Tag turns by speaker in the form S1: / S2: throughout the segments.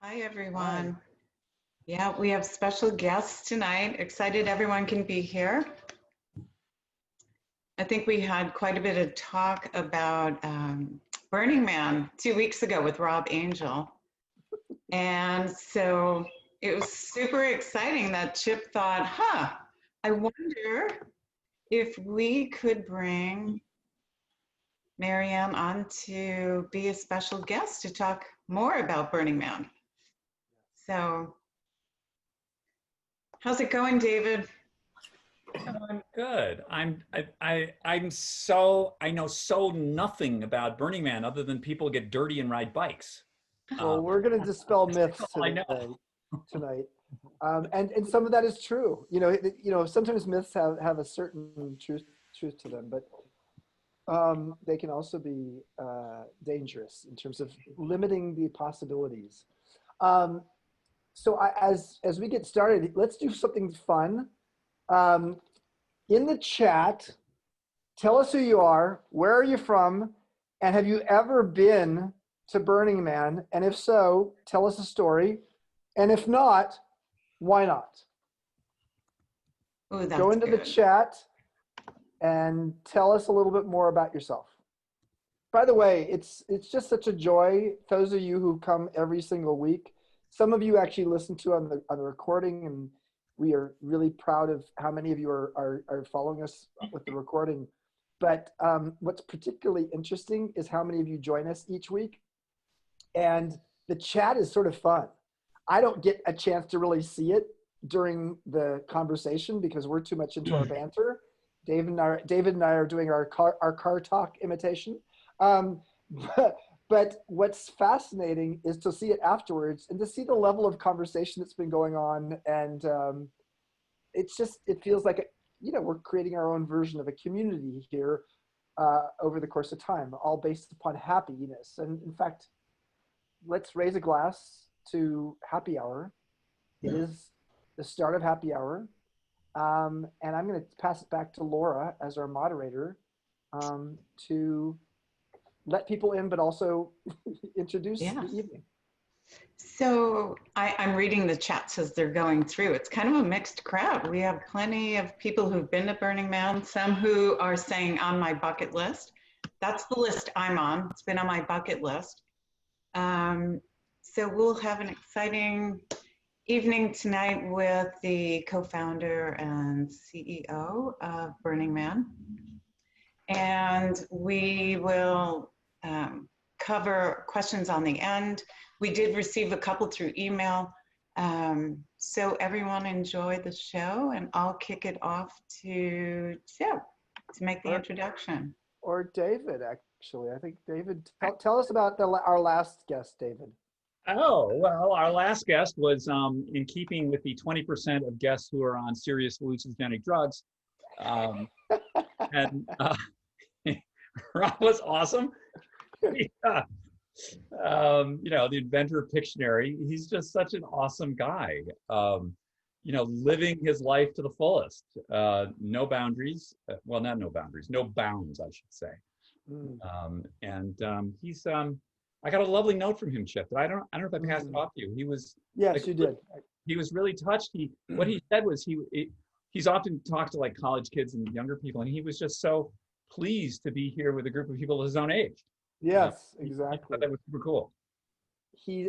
S1: Hi,
S2: Hi.
S1: everyone. Yeah, we have special guests tonight. Excited everyone can be here. I think we had quite a bit of talk about Burning Man 2 weeks ago with Rob Angel. And so it was super exciting that Chip thought, I wonder if we could bring Marianne on to be a special guest to talk more about Burning Man. So how's it going, David?
S2: I'm good. I know so nothing about Burning Man other than people get dirty and ride bikes.
S3: Well,
S2: Uh,
S3: we're going to dispel
S2: that's
S3: myths
S2: all I know.
S3: tonight, and some of that is true. Sometimes myths have a certain truth to them, but they can also be dangerous in terms of limiting the possibilities. Um, as we get started, let's do something fun. Um, in the chat, tell us who you are, where are you from, and have you ever been to Burning Man? And if so, tell us a story. And if not, why not?
S1: Oh, that's
S3: Go into the
S1: good.
S3: chat and tell us a little bit more about yourself. By the way, it's just such a joy. Those of you who come every single week, some of you actually listen to on the recording, and we are really proud of how many of you are following us with the recording. But what's particularly interesting is how many of you join us each week. And the chat is sort of fun. I don't get a chance to really see it during the conversation because we're too much into our banter. David and I are doing our car talk imitation. But what's fascinating is to see it afterwards and to see the level of conversation that's been going on. And it feels like, we're creating our own version of a community here over the course of time, all based upon happiness. And in fact, let's raise a glass to happy hour. It is the start of happy hour. And I'm going to pass it back to Laura as our moderator to let people in, but also introduce the evening.
S1: So I'm reading the chat says they're going through. It's kind of a mixed crowd. We have plenty of people who've been to Burning Man, some who are saying on my bucket list. That's the list I'm on. It's been on my bucket list. So we'll have an exciting evening tonight with the co-founder and CEO of Burning Man. And we will cover questions on the end. We did receive a couple through email. So everyone enjoy the show, and I'll kick it off to Chip to make the introduction.
S3: Or David, actually. I think David, tell us about our last guest, David.
S2: Oh, well, our last guest was in keeping with the 20% of guests who are on serious hallucinogenic drugs. And Rob was awesome. Yeah. The inventor of Pictionary. He's just such an awesome guy. Living his life to the fullest. No boundaries. Well, not no boundaries. No bounds, I should say. He's. I got a lovely note from him, Chip. I don't know if I passed it off to you. He was.
S3: Yes, you did.
S2: He was really touched. What he said was he's often talked to like college kids and younger people, and he was just so pleased to be here with a group of people his own age.
S3: Yes, exactly.
S2: That was super cool.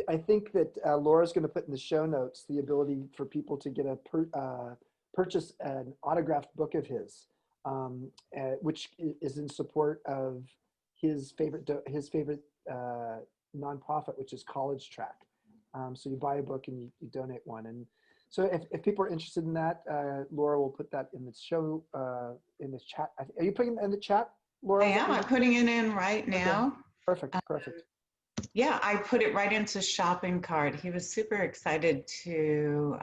S3: I think that Laura's going to put in the show notes the ability for people to get purchase an autographed book of his, which is in support of his favorite nonprofit, which is College Track. So you buy a book and you donate one. And so if people are interested in that, Laura will put that in the show, in the chat. Are you putting it in the chat, Laura?
S1: I am. I'm putting it in right now.
S3: Okay. Perfect. Perfect.
S1: Yeah, I put it right into shopping cart. He was super excited to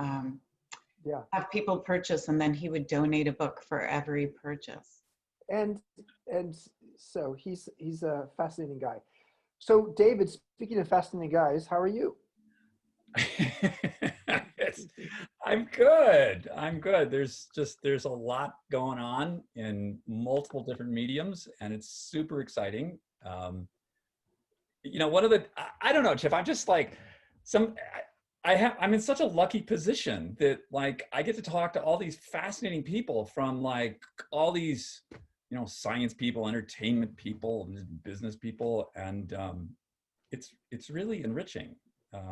S1: have people purchase, and then he would donate a book for every purchase.
S3: And so he's a fascinating guy. So David, speaking of fascinating guys, how are you?
S2: I'm good. There's a lot going on in multiple different mediums, and it's super exciting. I don't know, Chip, I'm just like, I'm in such a lucky position that like I get to talk to all these fascinating people from like all these, you know, science people, entertainment people, business people, and it's really enriching.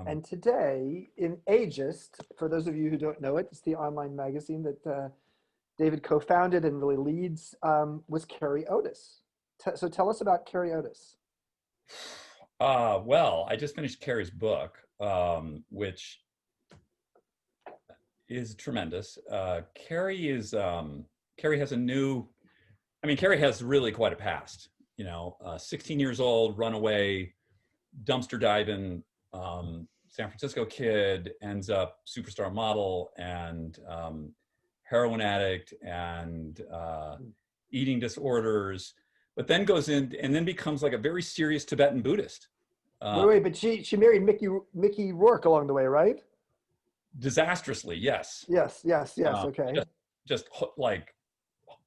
S3: And today in Ageist, for those of you who don't know it, it's the online magazine that David co-founded and really leads, was Carrie Otis. So tell us about Carrie Otis.
S2: Well, I just finished Carrie's book, which is tremendous. Carrie has a new, I mean, Carrie has really quite a past, you know, 16 years old, runaway, dumpster diving, San Francisco kid, ends up superstar model and heroin addict and eating disorders, but then goes in and then becomes like a very serious Tibetan Buddhist.
S3: Wait, but she married Mickey Rourke along the way, right?
S2: Disastrously, yes.
S3: Yes. Okay.
S2: Just like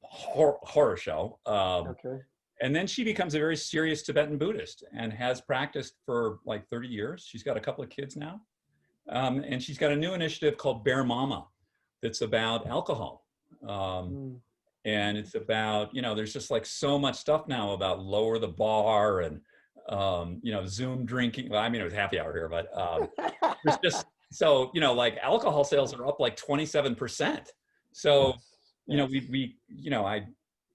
S2: horror show.
S3: Okay.
S2: And then she becomes a very serious Tibetan Buddhist and has practiced for like 30 years. She's got a couple of kids now. And she's got a new initiative called Bear Mama that's about alcohol. And it's about, you know, there's just like so much stuff now about lower the bar and, you know, Zoom drinking. Well, I mean, it was happy hour here, but there's just, so, you know, like alcohol sales are up like 27%. So, you know, you know, I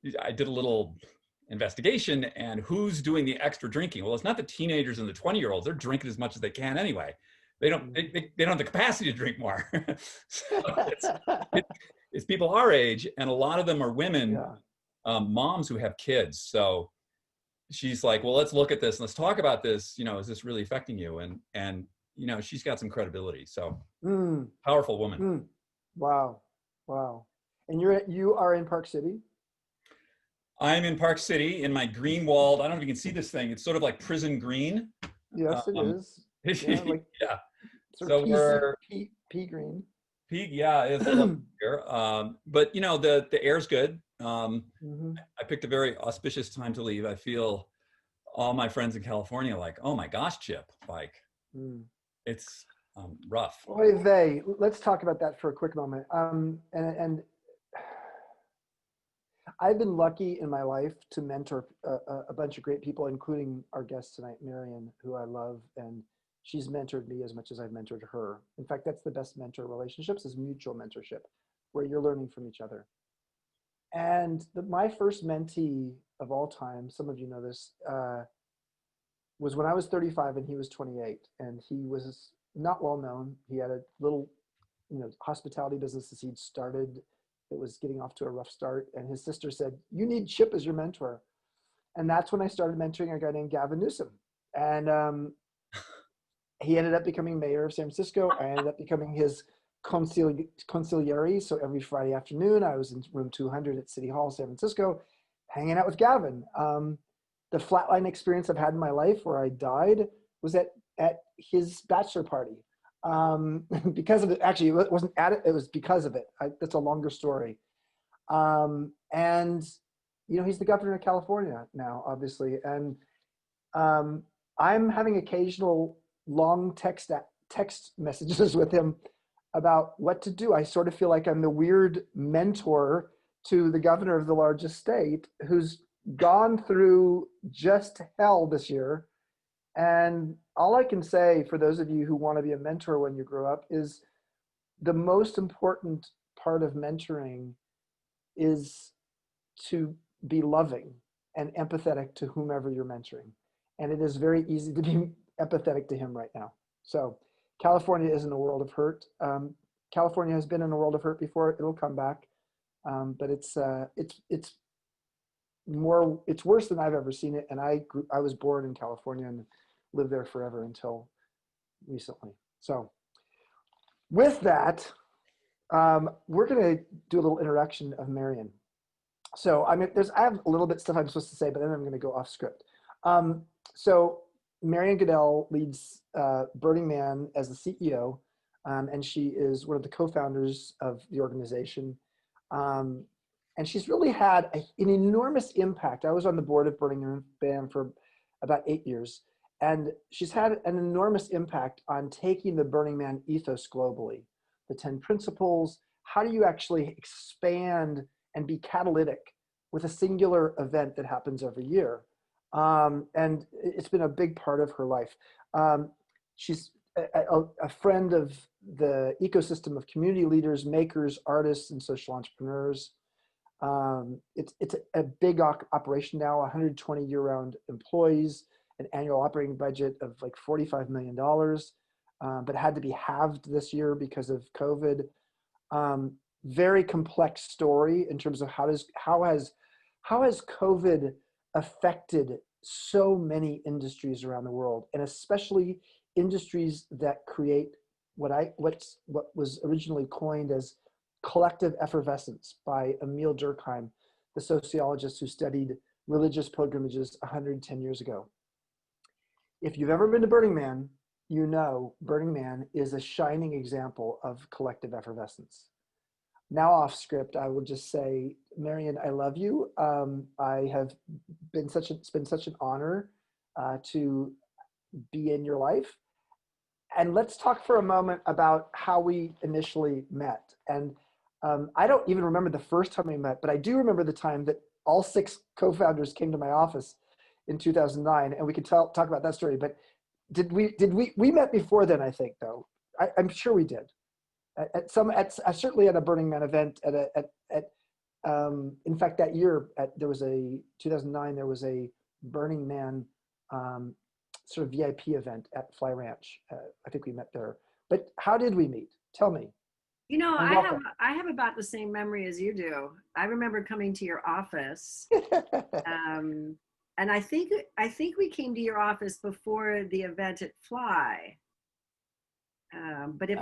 S2: did a little investigation and who's doing the extra drinking. Well, it's not the teenagers and the 20-year-olds. They're drinking as much as they can anyway. They don't have the capacity to drink more. So it's people our age, and a lot of them are women, moms who have kids. So she's like, well, let's look at this and let's talk about this. You know, is this really affecting you? And you know, she's got some credibility. So powerful woman.
S3: Wow. And you are in Park City?
S2: I'm in Park City in my green walled, I don't know if you can see this thing. It's sort of like prison green.
S3: Yes, it is. Yeah, like
S2: So we're
S3: pea green.
S2: Yeah, it's here. But you know, the air's good. I picked a very auspicious time to leave. I feel all my friends in California like, oh my gosh, Chip, like it's rough.
S3: Oy vey. Let's talk about that for a quick moment. And I've been lucky in my life to mentor a bunch of great people, including our guest tonight, Marian, who I love, and she's mentored me as much as I've mentored her. In fact, that's the best mentor relationships, is mutual mentorship, where you're learning from each other. And my first mentee of all time, some of you know this, was when I was 35 and he was 28, and he was not well known. He had a little, you know, hospitality business that he'd started. It was getting off to a rough start, and his sister said, "You need Chip as your mentor." And that's when I started mentoring a guy named Gavin Newsom. And he ended up becoming mayor of San Francisco. I ended up becoming his consigliere. So every Friday afternoon, I was in room 200 at City Hall, San Francisco, hanging out with Gavin. The flatline experience I've had in my life where I died was at his bachelor party. Because of it, actually, it wasn't at it, it was because of it. That's a longer story. And, you know, he's the governor of California now, obviously. And I'm having occasional long text messages with him about what to do. I sort of feel like I'm the weird mentor to the governor of the largest state who's gone through just hell this year. And all I can say for those of you who want to be a mentor when you grow up is the most important part of mentoring is to be loving and empathetic to whomever you're mentoring. And it is very easy to be empathetic to him right now. So California is in a world of hurt. California has been in a world of hurt before. It'll come back. But it's worse than I've ever seen it. And I was born in California and lived there forever until recently. So with that, we're going to do a little introduction of Marian. So I have a little bit of stuff I'm supposed to say, but then I'm going to go off script. So Marian Goodell leads Burning Man as the CEO, and she is one of the co-founders of the organization. And she's really had an enormous impact. I was on the board of Burning Man for about 8 years. And she's had an enormous impact on taking the Burning Man ethos globally. The 10 principles, how do you actually expand and be catalytic with a singular event that happens every year? And it's been a big part of her life. She's a friend of the ecosystem of community leaders, makers, artists, and social entrepreneurs. It's a big operation now, 120 year-round employees, an annual operating budget of like $45 million, but had to be halved this year because of COVID. Very complex story in terms of how has COVID affected so many industries around the world, and especially industries that create what was originally coined as collective effervescence by Emil Durkheim, the sociologist who studied religious pilgrimages 110 years ago. If you've ever been to Burning Man, you know Burning Man is a shining example of collective effervescence. Now off script, I will just say, Marian, I love you. It's been such an honor to be in your life. And let's talk for a moment about how we initially met. And I don't even remember the first time we met, but I do remember the time that all 6 co-founders came to my office in 2009, and we can talk about that story. But we met before then, I think, though. I'm sure we did. Certainly at a Burning Man event in fact, that year there was a 2009, there was a Burning Man sort of VIP event at Fly Ranch. I think we met there. But how did we meet? Tell me.
S4: You know,
S3: And
S4: I have about the same memory as you do. I remember coming to your office, and I think we came to your office before the event at Fly. But if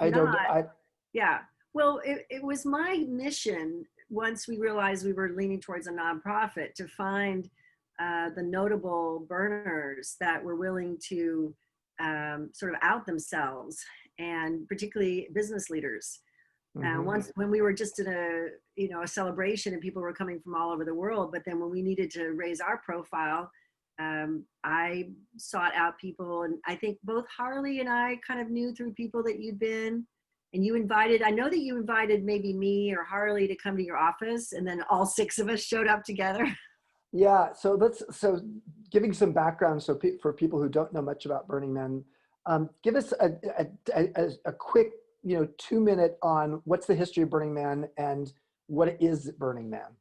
S4: yeah. Well, it was my mission once we realized we were leaning towards a nonprofit to find the notable burners that were willing to sort of out themselves, and particularly business leaders. Once when we were just in a celebration and people were coming from all over the world, but then when we needed to raise our profile, I sought out people, and I think both Harley and I kind of knew through people that you'd been, and I know that you invited maybe me or Harley to come to your office, and then all 6 of us showed up together.
S3: Yeah, so giving some background, so for people who don't know much about Burning Man, give us a quick 2-minute on what's the history of Burning Man and what is Burning Man.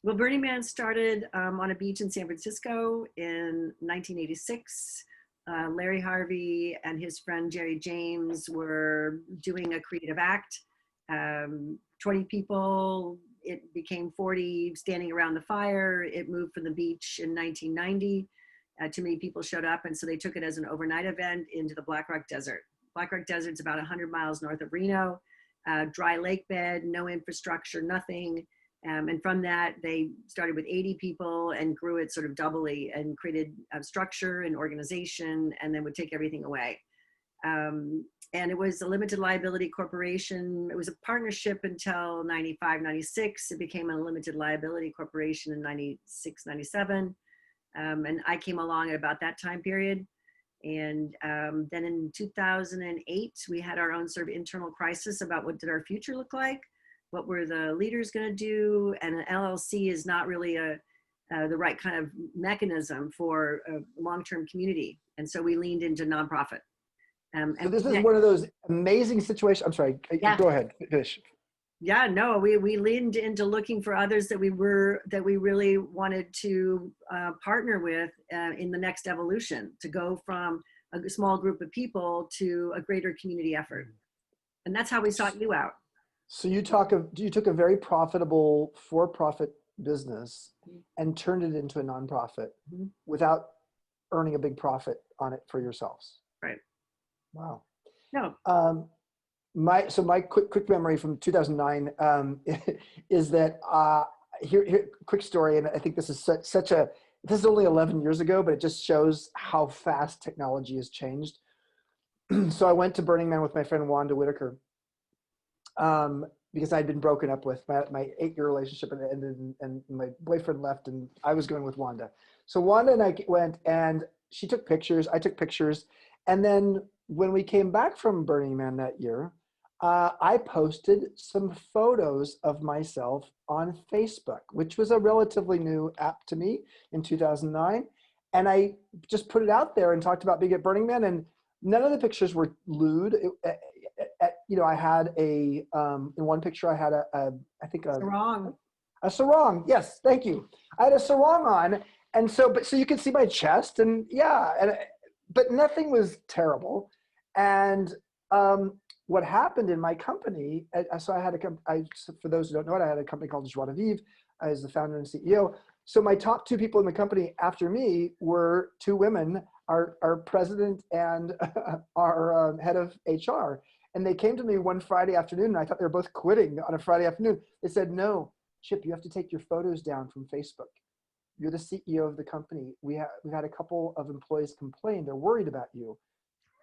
S4: Well, Burning Man started on a beach in San Francisco in 1986. Larry Harvey and his friend Jerry James were doing a creative act. 20 people, it became 40 standing around the fire. It moved from the beach in 1990. Too many people showed up, and so they took it as an overnight event into the Black Rock Desert. Black Rock Desert's about 100 miles north of Reno, dry lake bed, no infrastructure, nothing. And from that, they started with 80 people and grew it sort of doubly and created a structure and organization, and then would take everything away. And it was a limited liability corporation. It was a partnership until 95, 96. It became a limited liability corporation in 96, 97. And I came along at about that time period. And then in 2008, we had our own sort of internal crisis about what did our future look like? What were the leaders going to do? And an LLC is not really the right kind of mechanism for a long-term community. And so we leaned into nonprofit.
S3: So this is one of those amazing situations. I'm sorry,
S4: yeah.
S3: Go ahead, finish.
S4: Yeah, no, we leaned into looking for others that we really wanted to partner with in the next evolution, to go from a small group of people to a greater community effort. And that's how we sought you out.
S3: So you took a very profitable for-profit business and turned it into a nonprofit without earning a big profit on it for yourselves.
S4: Right.
S3: Wow.
S4: No.
S3: My quick memory from 2009 is that here quick story, and I think this is this is only 11 years ago, but it just shows how fast technology has changed. So I went to Burning Man with my friend Wanda Whitaker because I'd been broken up with. My 8-year relationship had ended, and my boyfriend left, and I was going with Wanda. So Wanda and I went, and she took pictures, I took pictures. And then when we came back from Burning Man that year, I posted some photos of myself on Facebook, which was a relatively new app to me in 2009. And I just put it out there and talked about being at Burning Man, and none of the pictures were lewd. I had in one picture I had I think
S4: Sarong.
S3: a sarong. Yes, thank you. I had a sarong on, and so you can see my chest, and but nothing was terrible. And what happened in my company, so I had for those who don't know it, I had a company called Joie de Vivre. I was the founder and CEO. So my top two people in the company after me were two women, our president and our head of HR. And they came to me one Friday afternoon, and I thought they were both quitting on a Friday afternoon. They said, "No, Chip, you have to take your photos down from Facebook. You're the CEO of the company. We've had a couple of employees complain. They're worried about you."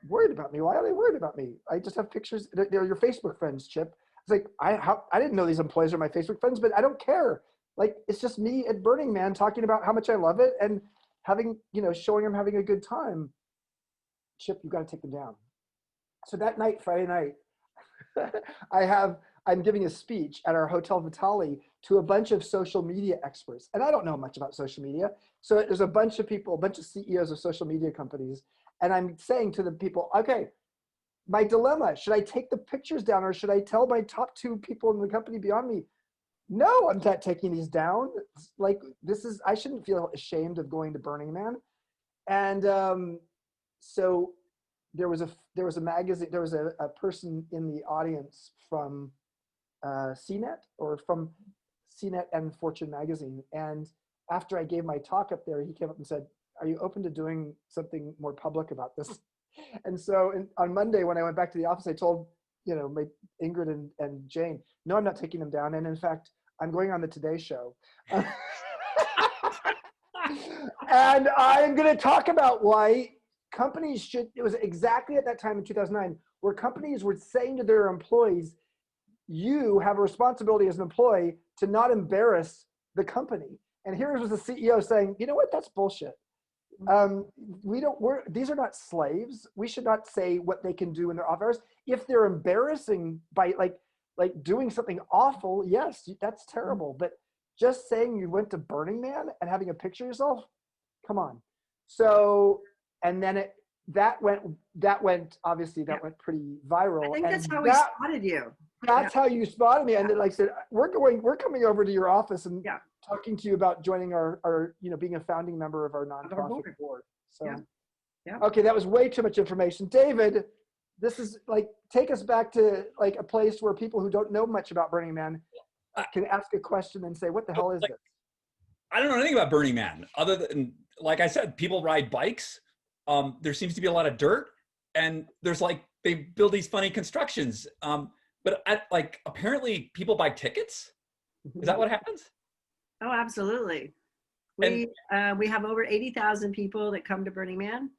S3: Worried about me? Why are they worried about me? I just have pictures. They're your Facebook friends, Chip. It's like, I didn't know these employees are my Facebook friends, but I don't care. Like, it's just me at Burning Man talking about how much I love it and showing them having a good time. Chip, you got to take them down. So that night, Friday night, I'm giving a speech at our Hotel Vitale to a bunch of social media experts. And I don't know much about social media. So there's a bunch of people, a bunch of CEOs of social media companies. And I'm saying to the people, okay, my dilemma, should I take the pictures down, or should I tell my top two people in the company beyond me, no, I'm not taking these down. Like, I shouldn't feel ashamed of going to Burning Man. And so there was a magazine, there was a person in the audience from CNET, or from CNET and Fortune magazine. And after I gave my talk up there, he came up and said, "Are you open to doing something more public about this?" And so on Monday, when I went back to the office, I told, my Ingrid and Jane, "No, I'm not taking them down. And in fact, I'm going on the Today Show." And I'm going to talk about why companies it was exactly at that time in 2009, where companies were saying to their employees, you have a responsibility as an employee to not embarrass the company. And here was the CEO saying, "You know what, that's bullshit. These are not slaves. We should not say what they can do in their office. If they're embarrassing by like doing something awful, yes, that's terrible. But just saying you went to Burning Man and having a picture of yourself, come on." So, and then that went pretty viral.
S4: I think that's
S3: and
S4: how we spotted you.
S3: That's how you spotted me. And then, like I said, we're coming over to your office and talking to you about joining our being a founding member of our nonprofit board. So, okay, that was way too much information. David, this is take us back to a place where people who don't know much about Burning Man can ask a question and say, "What the hell is this?"
S2: I don't know anything about Burning Man other than, like I said, people ride bikes. There seems to be a lot of dirt, and there's they build these funny constructions. But apparently people buy tickets. Is that what happens?
S4: Oh, absolutely. We have over 80,000 people that come to Burning Man.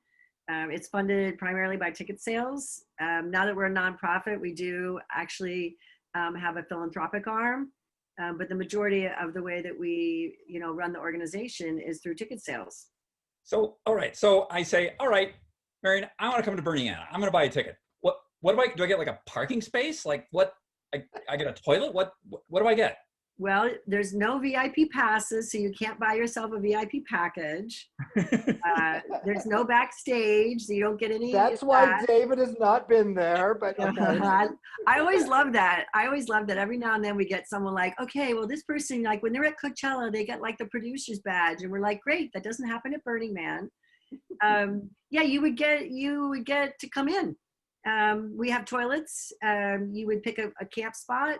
S4: It's funded primarily by ticket sales. Now that we're a nonprofit, we do actually have a philanthropic arm. But the majority of the way that we, run the organization is through ticket sales.
S2: So, all right. So I say, all right, Marian, I want to come to Burning Man. I'm going to buy a ticket. What do I get? A parking space? What? I get a toilet? What do I get?
S4: Well, there's no VIP passes, so you can't buy yourself a VIP package. There's no backstage, so you don't get any.
S3: That's why David has not been there, but okay.
S4: I always love that. Every now and then we get someone okay, well, this person, when they're at Coachella, they get the producer's badge, and we're great, that doesn't happen at Burning Man. You would get to come in. We have toilets. You would pick a camp spot.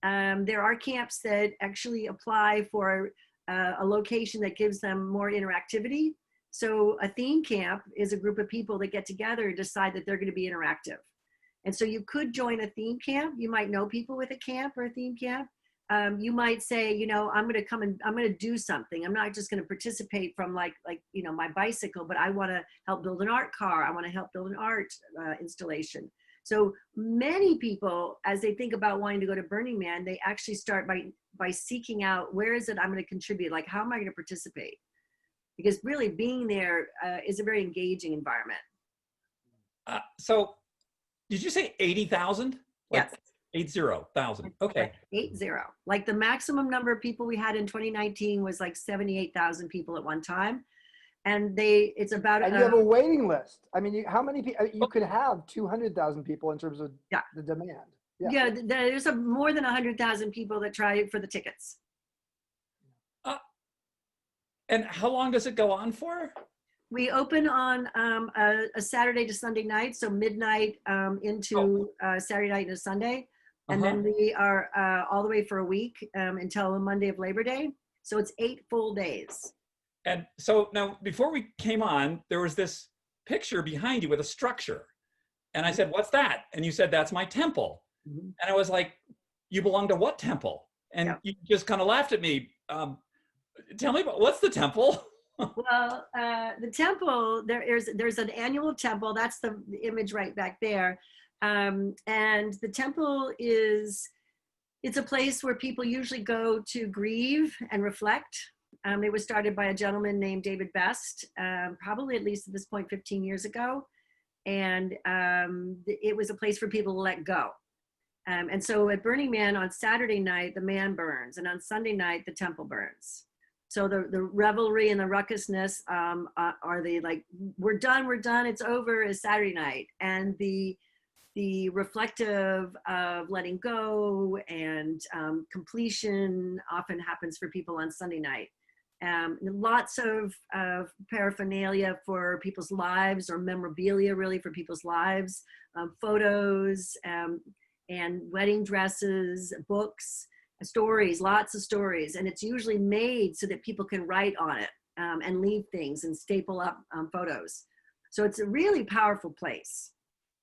S4: There are camps that actually apply for a location that gives them more interactivity. So a theme camp is a group of people that get together and decide that they're going to be interactive. And so you could join a theme camp. You might know people with a camp or a theme camp. You might say, I'm going to come and I'm going to do something. I'm not just going to participate from my bicycle, but I want to help build an art car. I want to help build an art installation. So many people, as they think about wanting to go to Burning Man, they actually start by seeking out, where is it I'm going to contribute? How am I going to participate? because really being there is a very engaging environment.
S2: So did you say 80,000? Like
S4: Yes.
S2: 80,000. Okay.
S4: 80. Like the maximum number of people we had in 2019 was like 78,000 people at one time. And it's about
S3: And you have a waiting list. I mean, how many people, you could have 200,000 people in terms of the demand.
S4: Yeah, there's more than 100,000 people that try for the tickets.
S2: And how long does it go on for?
S4: We open on a Saturday to Sunday night, so midnight into Saturday night into Sunday. And then we are all the way for a week until Monday of Labor Day. So it's 8 full days.
S2: And so now, before we came on, there was this picture behind you with a structure. And I said, what's that? And you said, that's my temple. And I was like, you belong to what temple? And you just kind of laughed at me. Tell me about, what's the temple?
S4: Well, the temple, there's an annual temple. That's the image right back there. And the temple it's a place where people usually go to grieve and reflect. It was started by a gentleman named David Best, probably at least at this point 15 years ago. And it was a place for people to let go. And so at Burning Man on Saturday night, the man burns, and on Sunday night, the temple burns. So the revelry and the ruckusness are the like, we're done, it's over, is Saturday night. And the reflective of letting go and completion often happens for people on Sunday night. Lots of paraphernalia for people's lives, or memorabilia really for people's lives, photos and wedding dresses, books, stories, lots of stories. And it's usually made so that people can write on it and leave things and staple up photos. So it's a really powerful place.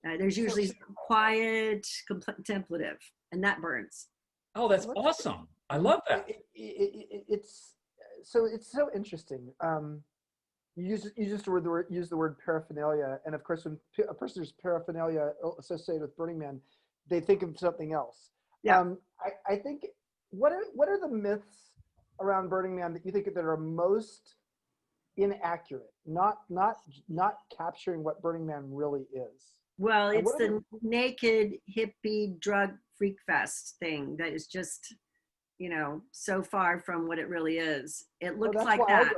S4: There's usually quiet, contemplative, and that burns.
S2: Oh, that's awesome. I love that.
S3: It's so interesting. You used the word paraphernalia, and of course, when a person has paraphernalia associated with Burning Man, they think of something else.
S4: Yeah.
S3: I think what are the myths around Burning Man that you think that are most inaccurate, not capturing what Burning Man really is?
S4: Well, it's the naked hippie drug freak fest thing that is just, so far from what it really is. It looks like that.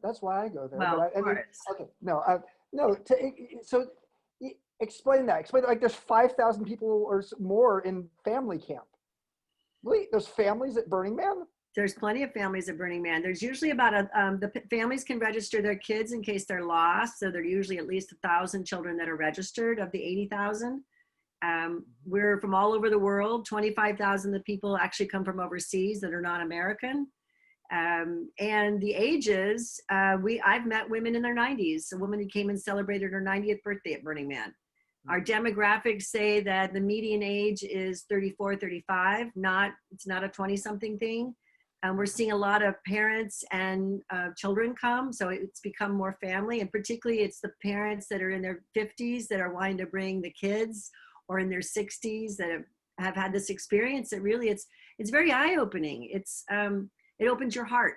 S3: That's why I go there.
S4: Well,
S3: but so explain that. Explain like there's 5,000 people or more in family camp. Wait, there's families at Burning Man?
S4: There's plenty of families at Burning Man. There's usually about the families can register their kids in case they're lost. So there are usually at least 1,000 children that are registered of the 80,000. We're from all over the world. 25,000 of the people actually come from overseas that are not American. And the ages, I've met women in their 90s. A woman who came and celebrated her 90th birthday at Burning Man. Our demographics say that the median age is 34, 35. It's not a 20-something thing. We're seeing a lot of parents and children come, so it's become more family, and particularly it's the parents that are in their 50s that are wanting to bring the kids, or in their 60s that have had this experience. That really, it's very eye-opening. It opens your heart,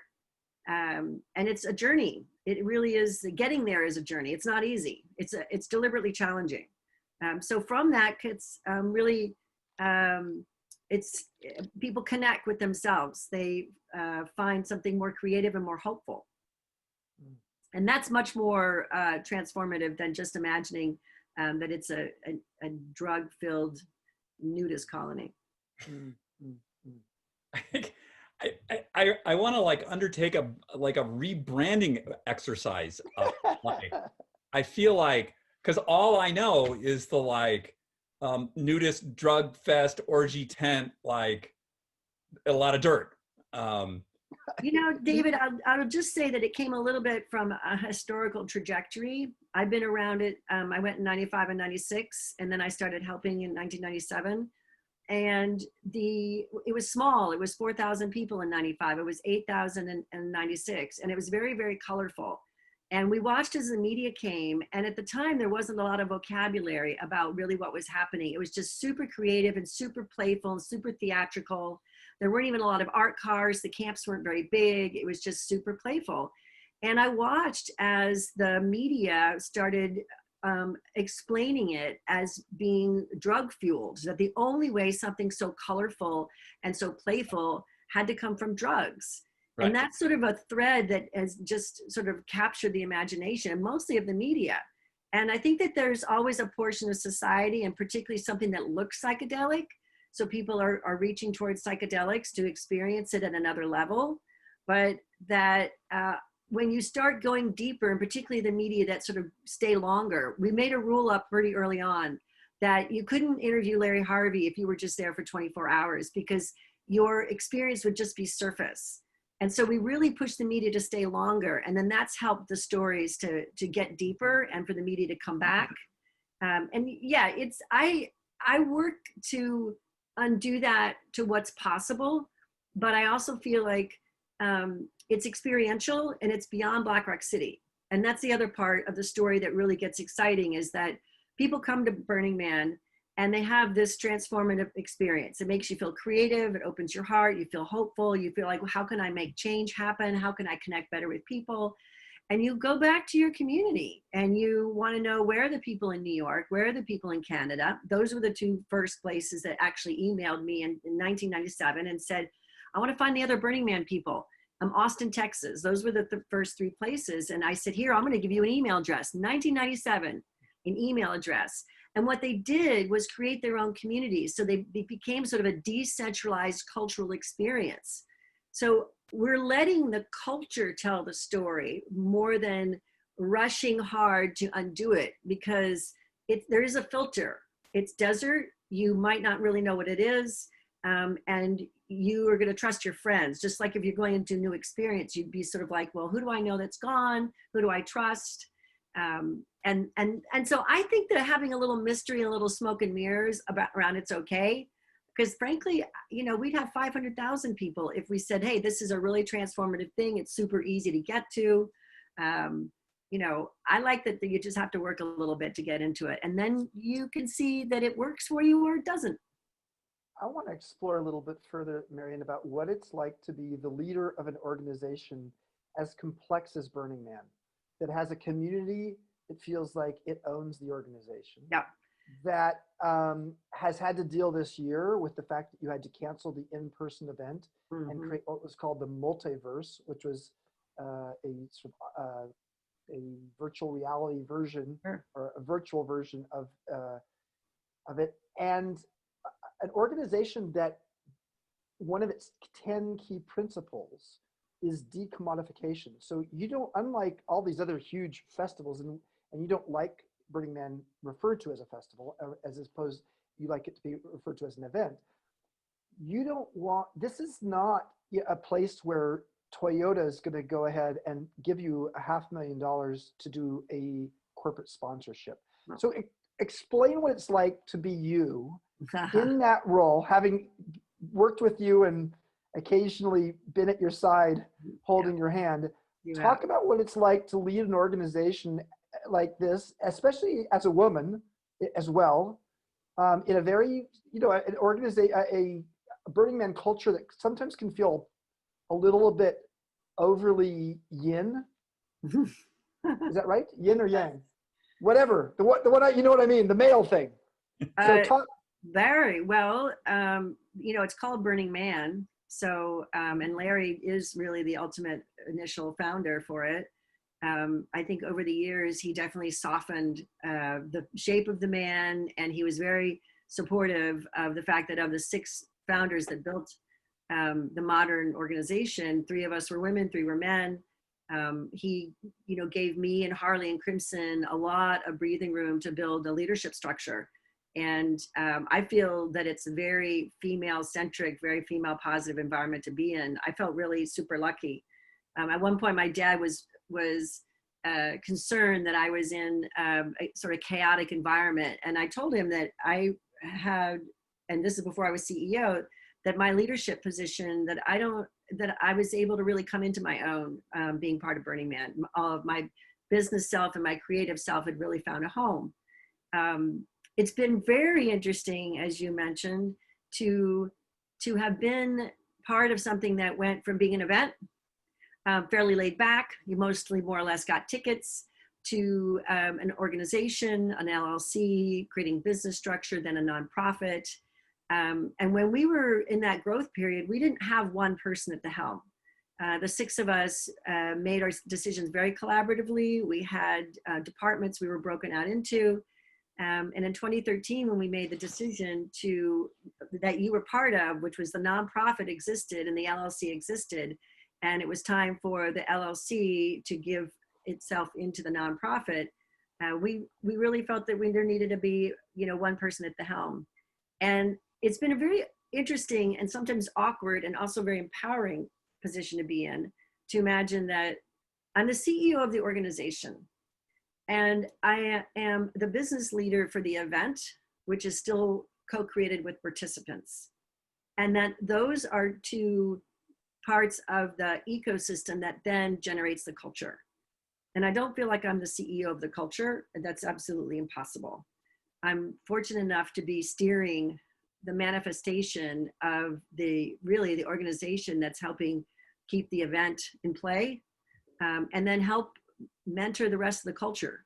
S4: and it's a journey. It really is. Getting there is a journey. It's not easy. It's deliberately challenging. So from that, it's really. It's people connect with themselves. They find something more creative and more hopeful. And that's much more transformative than just imagining that it's a drug-filled nudist colony.
S2: I want to like undertake a rebranding exercise. I feel like, because all I know is the nudist drug fest orgy tent, like a lot of dirt.
S4: David, I'll just say that it came a little bit from a historical trajectory. I've been around it. I went in 95 and 96, and then I started helping in 1997. And it was small. It was 4,000 people in 95. It was 8,000 in 96. And it was very, very colorful. And we watched as the media came, and at the time there wasn't a lot of vocabulary about really what was happening. It was just super creative and super playful and super theatrical. There weren't even a lot of art cars. The camps weren't very big. It was just super playful. And I watched as the media started explaining it as being drug fueled, that the only way something so colorful and so playful had to come from drugs.
S2: Right.
S4: And that's sort of a thread that has just sort of captured the imagination, mostly of the media. And I think that there's always a portion of society, and particularly something that looks psychedelic. So people are reaching towards psychedelics to experience it at another level. But that when you start going deeper, and particularly the media that sort of stay longer, we made a rule up pretty early on that you couldn't interview Larry Harvey if you were just there for 24 hours, because your experience would just be surface. And so we really pushed the media to stay longer. And then that's helped the stories to get deeper and for the media to come back. And yeah, I work to undo that to what's possible, but I also feel like it's experiential and it's beyond Black Rock City. And that's the other part of the story that really gets exciting, is that people come to Burning Man and they have this transformative experience. It makes you feel creative. It opens your heart. You feel hopeful. You feel like, well, how can I make change happen? How can I connect better with people? And you go back to your community and you want to know, where are the people in New York? Where are the people in Canada? Those were the two first places that actually emailed me in 1997 and said, I want to find the other Burning Man people. Austin, Texas. Those were the first three places. And I said, here, I'm going to give you an email address, 1997, an email address. And what they did was create their own communities. So they became sort of a decentralized cultural experience. So we're letting the culture tell the story more than rushing hard to undo it, because there is a filter. It's desert. You might not really know what it is. And you are going to trust your friends. Just like if you're going into a new experience, you'd be sort of like, well, who do I know that's gone? Who do I trust? And so I think that having a little mystery and a little smoke and mirrors around it's okay. Because frankly, you know, we'd have 500,000 people if we said, hey, this is a really transformative thing. It's super easy to get to. You know, I like that you just have to work a little bit to get into it. And then you can see that it works for you or it doesn't.
S3: I want to explore a little bit further, Marian, about what it's like to be the leader of an organization as complex as Burning Man, that has a community that feels like it owns the organization.
S4: Yeah.
S3: That has had to deal this year with the fact that you had to cancel the in-person event and create what was called the multiverse, which was a virtual reality version or a virtual version of it. And an organization that one of its 10 key principles is decommodification. So you don't, unlike all these other huge festivals, and you don't like Burning Man referred to as a festival, as opposed, you like it to be referred to as an event. You don't want, this is not a place where Toyota is going to go ahead and give you $500,000 to do a corporate sponsorship. So explain what it's like to be you in that role, having worked with you and occasionally been at your side holding your hand. Talk about what it's like to lead an organization like this, especially as a woman as well, in a very, you know, an organization, a Burning Man culture that sometimes can feel a little bit overly yin. Is that right? Yin or yang? Whatever. The one, you know what I mean? The male thing. So talk. Very
S4: well. You know, it's called Burning Man. So, and Larry is really the ultimate initial founder for it. I think over the years, he definitely softened the shape of the man, and he was very supportive of the fact that of the 6 founders that built the modern organization, 3 of us were women, 3 were men. He, you know, gave me and Harley and Crimson a lot of breathing room to build a leadership structure. And I feel that it's a very female-centric, very female-positive environment to be in. I felt really super lucky. At one point, my dad was concerned that I was in a sort of chaotic environment. And I told him that I had, and this is before I was CEO, that my leadership position, that I was able to really come into my own being part of Burning Man. All of my business self and my creative self had really found a home. It's been very interesting, as you mentioned, to have been part of something that went from being an event fairly laid back. You mostly more or less got tickets to an organization, an LLC, creating business structure, then a nonprofit. And when we were in that growth period, we didn't have one person at the helm. The six of us made our decisions very collaboratively. We had departments we were broken out into. And in 2013, when we made the decision that you were part of, which was the nonprofit existed and the LLC existed, and it was time for the LLC to give itself into the nonprofit, we really felt that there needed to be, one person at the helm. And it's been a very interesting and sometimes awkward and also very empowering position to be in, to imagine that I'm the CEO of the organization and I am the business leader for the event, which is still co-created with participants. And that those are two parts of the ecosystem that then generates the culture. And I don't feel like I'm the CEO of the culture. That's absolutely impossible. I'm fortunate enough to be steering the manifestation of the organization that's helping keep the event in play, and then help mentor the rest of the culture.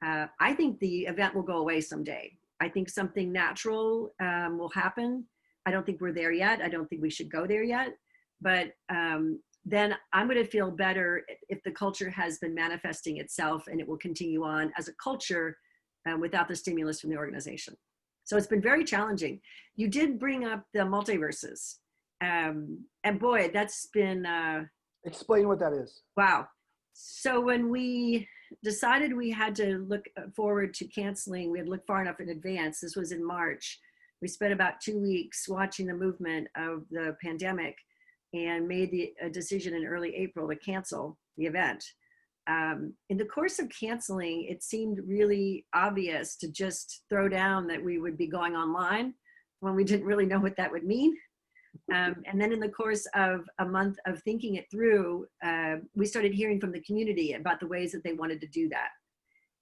S4: I think the event will go away someday. I think something natural will happen. I don't think we're there yet. I don't think we should go there yet. But then I'm going to feel better if the culture has been manifesting itself and it will continue on as a culture without the stimulus from the organization. So it's been very challenging. You did bring up the multiverses. And boy, that's been...
S3: Explain what that is.
S4: Wow. So when we decided we had to look forward to canceling, we had looked far enough in advance. This was in March. We spent about 2 weeks watching the movement of the pandemic and made a decision in early April to cancel the event. In the course of canceling, it seemed really obvious to just throw down that we would be going online when we didn't really know what that would mean. And then in the course of a month of thinking it through, we started hearing from the community about the ways that they wanted to do that.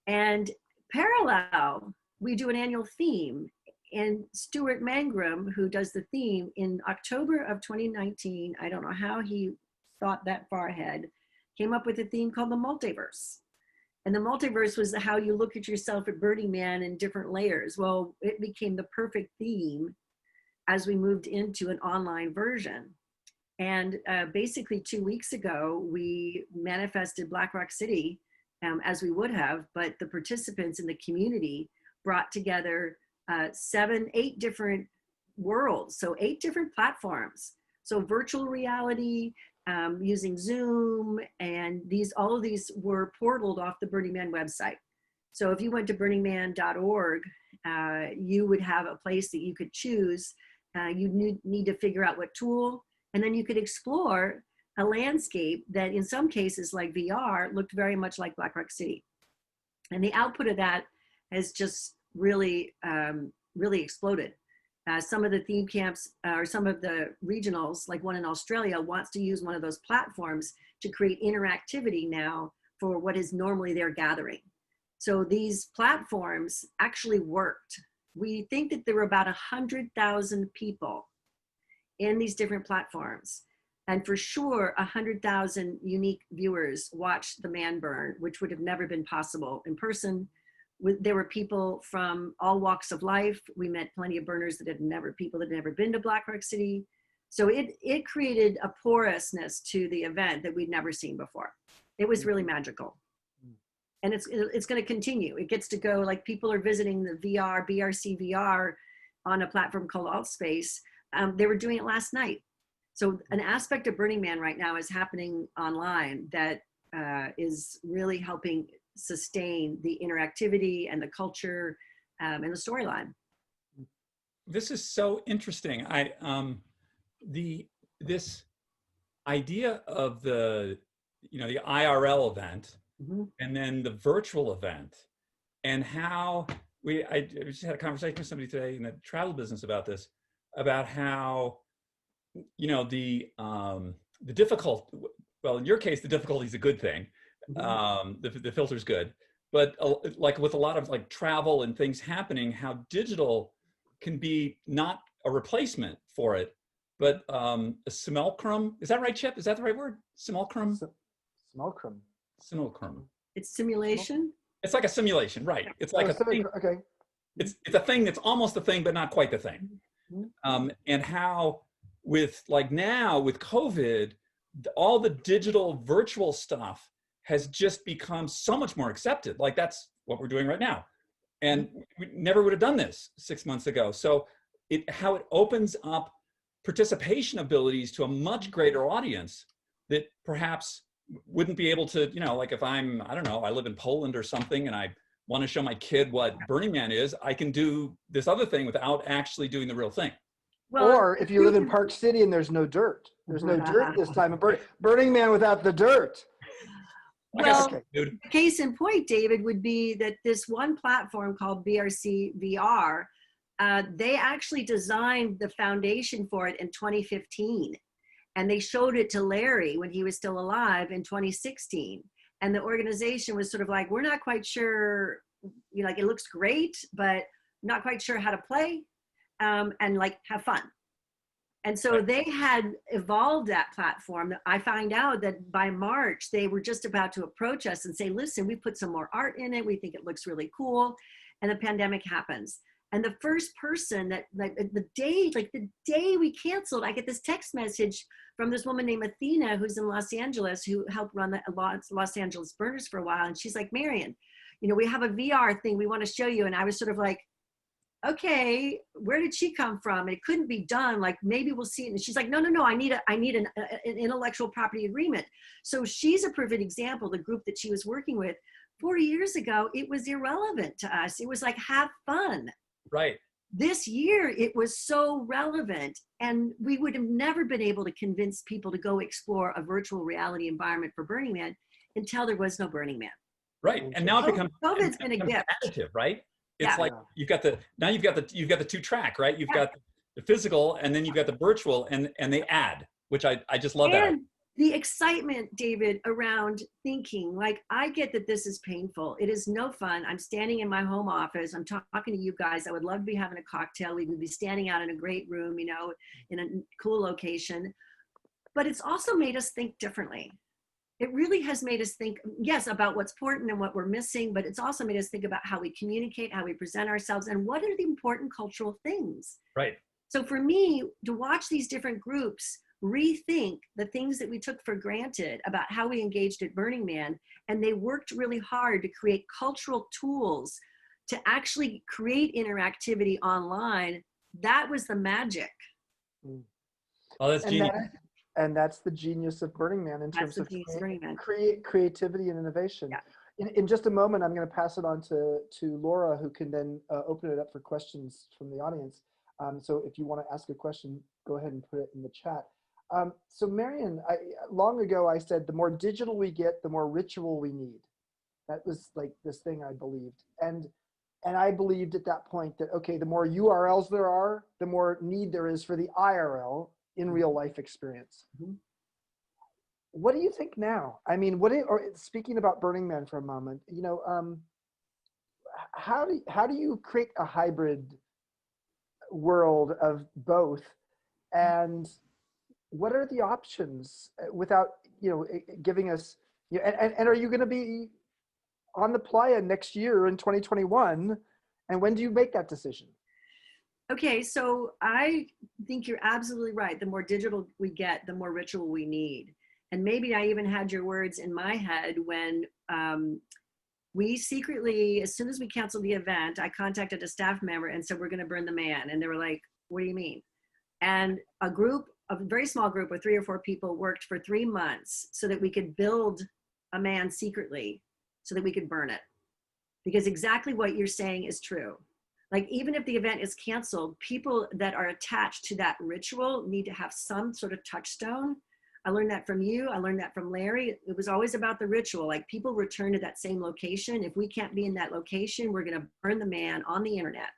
S4: And parallel, we do an annual theme. And Stuart Mangrum, who does the theme, in October of 2019, I don't know how he thought that far ahead, came up with a theme called the multiverse. And the multiverse was how you look at yourself at Burning Man in different layers. Well, it became the perfect theme as we moved into an online version. And basically 2 weeks ago, we manifested Black Rock City as we would have, but the participants in the community brought together 8 different worlds. So 8 different platforms. So virtual reality, using Zoom, and all of these were portaled off the Burning Man website. So if you went to burningman.org, you would have a place that you could choose. You need to figure out what tool, and then you could explore a landscape that in some cases, like VR, looked very much like Black Rock City. And the output of that has just really, really exploded. Some of the theme camps or some of the regionals, like one in Australia, wants to use one of those platforms to create interactivity now for what is normally their gathering. So these platforms actually worked. We think that there were about 100,000 people in these different platforms. And for sure, 100,000 unique viewers watched the man burn, which would have never been possible in person. There were people from all walks of life. We met plenty of burners people that had never been to Black Rock City. So it created a porousness to the event that we'd never seen before. It was really magical. And it's going to continue. It gets to go, like, people are visiting the BRC VR on a platform called Altspace. They were doing it last night. So an aspect of Burning Man right now is happening online that is really helping sustain the interactivity and the culture and the storyline.
S2: This is so interesting. This idea of the IRL event, mm-hmm. and then the virtual event, and how I just had a conversation with somebody today in the travel business about this, about how the difficult. Well, in your case, the difficulty is a good thing. Mm-hmm. The filter's good, but like with a lot of like travel and things happening, how digital can be not a replacement for it, but a simulacrum. Is that right, Chip? Is that the right word? Simulacrum?
S3: Simulacrum.
S2: Simulacrum.
S4: It's simulation.
S2: It's like a simulation, right? It's like a thing.
S3: Okay.
S2: It's a thing that's almost a thing, but not quite the thing. And how with like now with COVID, all the digital virtual stuff has just become so much more accepted. Like that's what we're doing right now. And we never would have done this 6 months ago. So how it opens up participation abilities to a much greater audience that perhaps wouldn't be able to, like if I don't know, I live in Poland or something and I want to show my kid what Burning Man is, I can do this other thing without actually doing the real thing.
S4: Well,
S3: Or if you live in Park City and there's no dirt this time. Burning Man without the dirt.
S4: well,
S3: Okay.
S4: case in point, David, would be that this one platform called BRC VR, they actually designed the foundation for it in 2015. And they showed it to Larry when he was still alive in 2016. And the organization was sort of like, we're not quite sure, like it looks great, but not quite sure how to play and like have fun. And so they had evolved that platform. I find out that by March, they were just about to approach us and say, listen, we put some more art in it. We think it looks really cool. And the pandemic happens. And the first person that the day we canceled, I get this text message from this woman named Athena, who's in Los Angeles, who helped run the Los Angeles Burners for a while. And she's like, Marian, we have a VR thing we want to show you. And I was sort of like, okay, where did she come from? It couldn't be done. Like maybe we'll see it. And she's like, no, I need an intellectual property agreement. So she's a perfect example. The group that she was working with 4 years ago, it was irrelevant to us. It was like, have fun.
S2: Right.
S4: This year, it was so relevant, and we would have never been able to convince people to go explore a virtual reality environment for Burning Man until there was no Burning Man.
S2: Right. And now it becomes
S4: COVID's been a gift.
S2: additive, right? It's
S4: Yeah.
S2: like you've got the two track, right? You've got the physical and then you've got the virtual and they add, which I just love that.
S4: The excitement, David, around thinking, like, I get that this is painful. It is no fun. I'm standing in my home office. I'm talking to you guys. I would love to be having a cocktail. We would be standing out in a great room, in a cool location. But it's also made us think differently. It really has made us think, yes, about what's important and what we're missing, but it's also made us think about how we communicate, how we present ourselves, and what are the important cultural things.
S2: Right.
S4: So for me, to watch these different groups rethink the things that we took for granted about how we engaged at Burning Man, and they worked really hard to create cultural tools to actually create interactivity online. That was the magic.
S2: Oh, that's genius.
S3: And that's the genius of Burning Man in terms of creativity and innovation.
S4: Yeah.
S3: In just a moment, I'm going to pass it on to Laura, who can then open it up for questions from the audience. So if you want to ask a question, go ahead and put it in the chat. So Marian, long ago I said, the more digital we get, the more ritual we need. That was like this thing I believed. And I believed at that point that, okay, the more URLs there are, the more need there is for the IRL in real life experience. Mm-hmm. What do you think now? I mean, speaking about Burning Man for a moment, how do you create a hybrid world of both, and what are the options without giving us and are you going to be on the playa next year in 2021, and when do you make that decision?
S4: Okay, so I think you're absolutely right. The more digital we get, the more ritual we need. And maybe I even had your words in my head when we secretly, as soon as we canceled the event, I contacted a staff member and said, we're going to burn the man. And they were like, what do you mean? And a very small group of 3 or 4 people worked for 3 months so that we could build a man secretly so that we could burn it. Because exactly what you're saying is true. Like, even if the event is canceled, people that are attached to that ritual need to have some sort of touchstone. I learned that from you. I learned that from Larry. It was always about the ritual. Like, people return to that same location. If we can't be in that location, we're going to burn the man on the internet.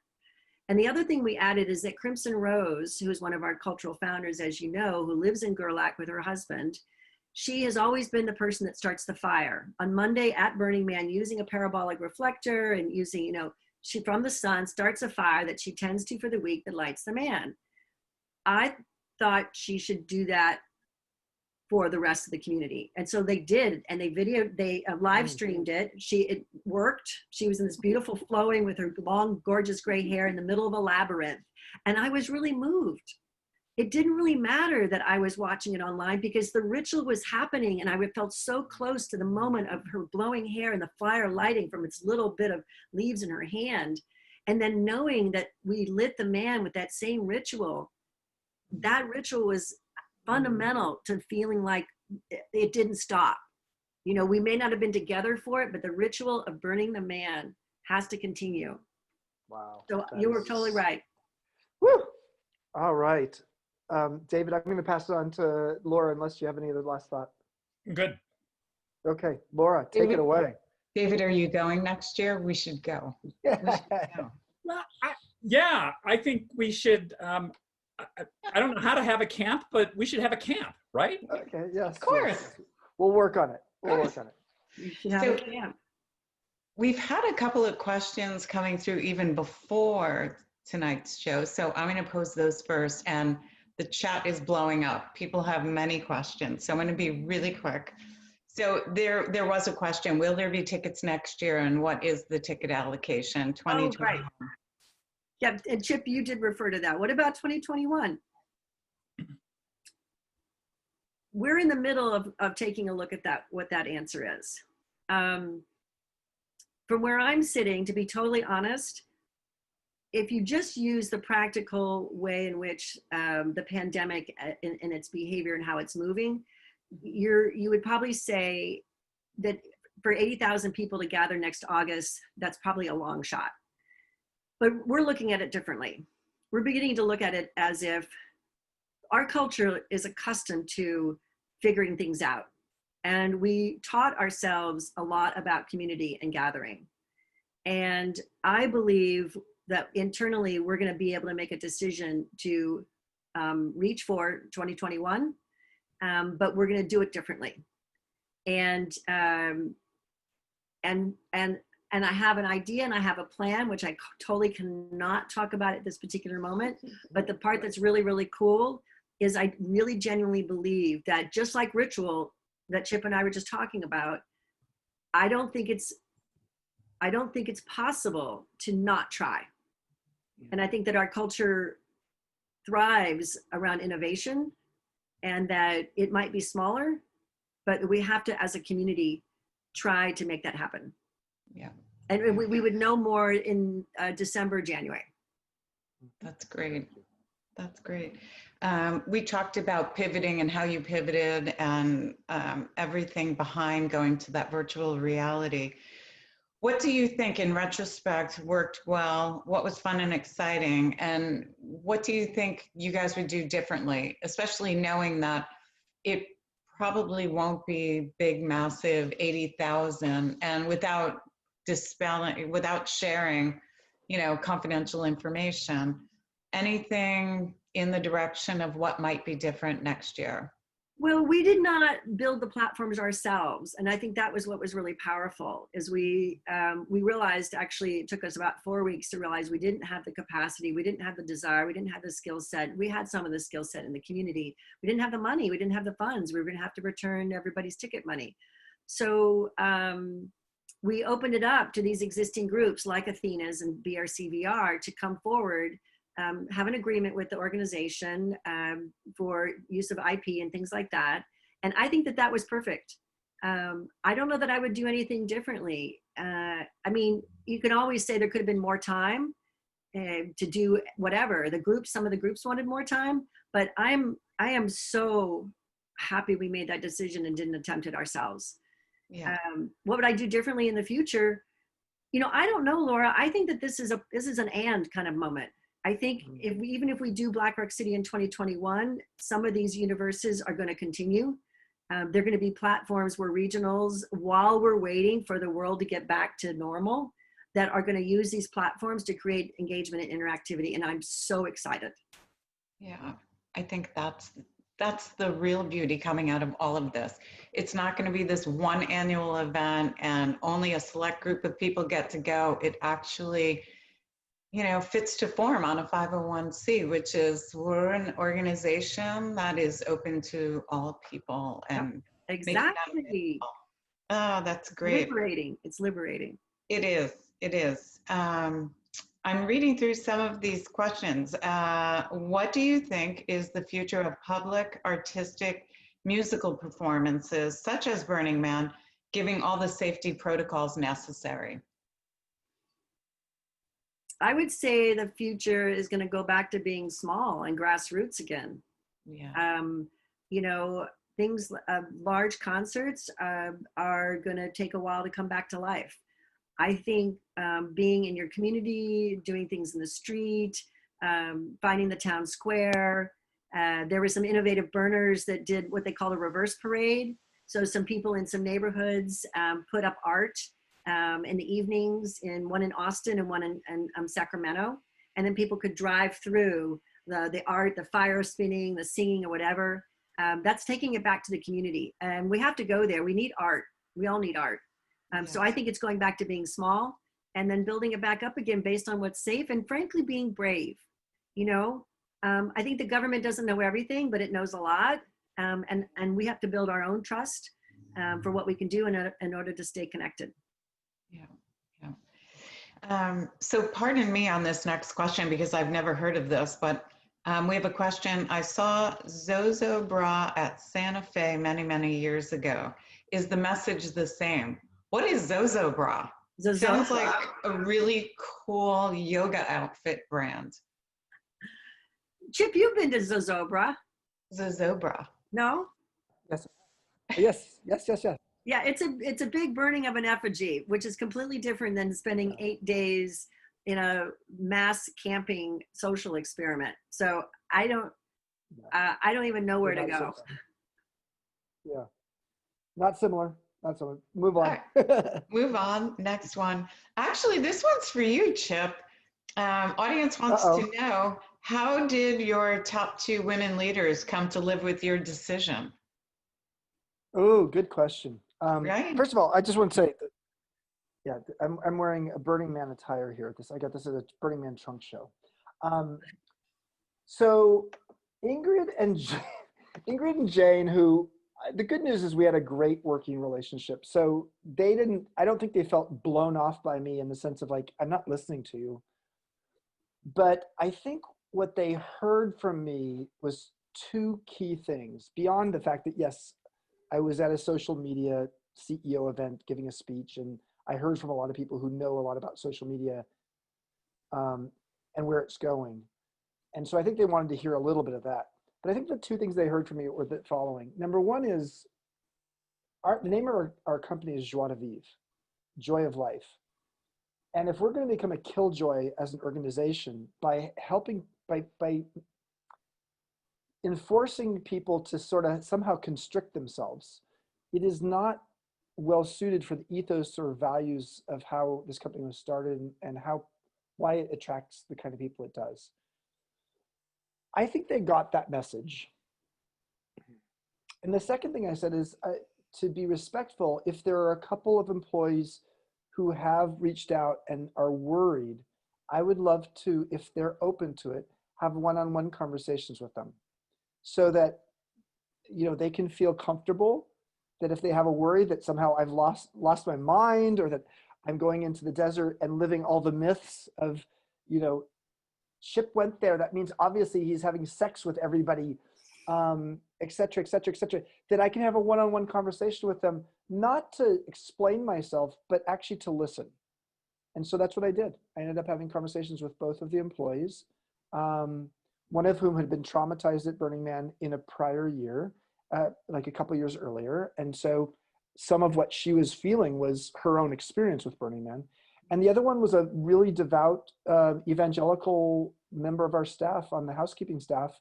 S4: And the other thing we added is that Crimson Rose, who is one of our cultural founders, as you know, who lives in Gerlach with her husband, she has always been the person that starts the fire. On Monday at Burning Man, using a parabolic reflector and using, she from the sun starts a fire that she tends to for the week that lights the man. I thought she should do that for the rest of the community. And so they did, and they live streamed it. It worked. She was in this beautiful flowing with her long, gorgeous gray hair in the middle of a labyrinth. And I was really moved. It didn't really matter that I was watching it online because the ritual was happening, and I felt so close to the moment of her blowing hair and the fire lighting from its little bit of leaves in her hand. And then knowing that we lit the man with that same ritual, that ritual was fundamental to feeling like it didn't stop. You know, we may not have been together for it, but the ritual of burning the man has to continue.
S3: Wow.
S4: So you were totally right.
S3: Woo! All right. David, I'm going to pass it on to Laura unless you have any other last thought.
S2: Good.
S3: Okay, Laura, take it away.
S1: David, are you going next year? We should go. We should go.
S2: Well, yeah, I think we should. I don't know how to have a camp, but we should have a camp, right?
S3: Okay, yes.
S1: Of course.
S3: Yes. We'll work on it. We'll work on it.
S4: You should have a camp.
S1: We've had a couple of questions coming through even before tonight's show, so I'm going to pose those first, and the chat is blowing up. People have many questions, so I'm going to be really quick. So there was a question, will there be tickets next year, and what is the ticket allocation? 2020.
S4: Oh, right. Yeah, and Chip, you did refer to that. What about 2021? We're in the middle of taking a look at that, what that answer is. From where I'm sitting, to be totally honest, if you just use the practical way in which the pandemic and its behavior and how it's moving, you would probably say that for 80,000 people to gather next August, that's probably a long shot. But we're looking at it differently. We're beginning to look at it as if our culture is accustomed to figuring things out. And we taught ourselves a lot about community and gathering. And I believe that internally, we're going to be able to make a decision to reach for 2021, but we're going to do it differently. And I have an idea and I have a plan, which I totally cannot talk about at this particular moment. But the part that's really, really cool is I really genuinely believe that just like ritual that Chip and I were just talking about, I don't think it's possible to not try. And I think that our culture thrives around innovation, and that it might be smaller, but we have to, as a community, try to make that happen.
S1: Yeah.
S4: And we would know more in December, January.
S1: That's great. That's great. We talked about pivoting and how you pivoted and everything behind going to that virtual reality. What do you think in retrospect worked well? What was fun and exciting? And what do you think you guys would do differently, especially knowing that it probably won't be big, massive 80,000 and without dispelling, without sharing, confidential information? Anything in the direction of what might be different next year?
S4: Well, we did not build the platforms ourselves. And I think that was what was really powerful, is we realized, actually, it took us about 4 weeks to realize we didn't have the capacity, we didn't have the desire, we didn't have the skill set. We had some of the skill set in the community. We didn't have the money, we didn't have the funds. We were going to have to return everybody's ticket money. So we opened it up to these existing groups like Athena's and BRCVR to come forward, have an agreement with the organization for use of IP and things like that. And I think that that was perfect. I don't know that I would do anything differently. I mean, you can always say there could have been more time to do whatever. Some of the groups wanted more time, but I am so happy we made that decision and didn't attempt it ourselves.
S1: Yeah.
S4: What would I do differently in the future? I don't know, Laura. I think that this is an and kind of moment. I think even if we do Black Rock City in 2021, some of these universes are going to continue. They're going to be platforms where regionals, while we're waiting for the world to get back to normal, that are going to use these platforms to create engagement and interactivity. And I'm so excited.
S1: Yeah, I think that's the real beauty coming out of all of this. It's not going to be this one annual event and only a select group of people get to go. It actually, fits to form on a 501c, which is we're an organization that is open to all people and making that
S4: Exactly.
S1: available. Oh, that's great.
S4: Liberating. It's liberating.
S1: It is. It is. I'm reading through some of these questions. What do you think is the future of public, artistic, musical performances, such as Burning Man, giving all the safety protocols necessary?
S4: I would say the future is going to go back to being small and grassroots again.
S1: Yeah.
S4: You know, things, large concerts are going to take a while to come back to life. I think being in your community, doing things in the street, finding the town square. There were some innovative burners that did what they call a reverse parade. So some people in some neighborhoods put up art in the evenings, one in Austin and one in Sacramento. And then people could drive through the art, the fire spinning, the singing or whatever. That's taking it back to the community. And we have to go there. We need art. We all need art. So I think it's going back to being small and then building it back up again based on what's safe and frankly being brave. I think the government doesn't know everything, but it knows a lot. And we have to build our own trust for what we can do in order to stay connected.
S1: Yeah. So pardon me on this next question because I've never heard of this, but we have a question. I saw Zozo Bra at Santa Fe many, many years ago. Is the message the same? What is Zozo Bra? Sounds like a really cool yoga outfit brand.
S4: Chip, you've been to Zozobra.
S1: Zozobra.
S4: No?
S3: Yes.
S4: Yeah, it's a big burning of an effigy, which is completely different than spending 8 days in a mass camping social experiment. So I don't even know where to go.
S3: Yeah, not similar. Move on.
S1: Right. Move on. Next one. Actually, this one's for you, Chip. Audience wants to know, how did your top 2 women leaders come to live with your decision?
S3: Oh, good question.
S1: Right.
S3: First of all, I just want to say that, I'm wearing a Burning Man attire here. I got this at a Burning Man trunk show. So Ingrid and Jane, who, the good news is we had a great working relationship. So I don't think they felt blown off by me in the sense of like, I'm not listening to you. But I think what they heard from me was 2 key things beyond the fact that, yes, I was at a social media CEO event giving a speech, and I heard from a lot of people who know a lot about social media and where it's going. And so I think they wanted to hear a little bit of that. But I think the 2 things they heard from me were the following. Number one is the name of our company is Joie de Vivre, Joy of Life. And if we're going to become a killjoy as an organization by enforcing people to sort of somehow constrict themselves, it is not well suited for the ethos or values of how this company was started and why it attracts the kind of people it does. I think they got that message. And the second thing I said is to be respectful, if there are a couple of employees who have reached out and are worried, I would love to, if they're open to it, have one-on-one conversations with them so that, they can feel comfortable that if they have a worry that somehow I've lost my mind or that I'm going into the desert and living all the myths of, Chip went there, that means obviously he's having sex with everybody, et cetera, et cetera, et cetera, that I can have a one-on-one conversation with them, not to explain myself, but actually to listen. And so that's what I did. I ended up having conversations with both of the employees, one of whom had been traumatized at Burning Man in a prior year, like a couple years earlier. And so some of what she was feeling was her own experience with Burning Man. And the other one was a really devout evangelical member of our staff on the housekeeping staff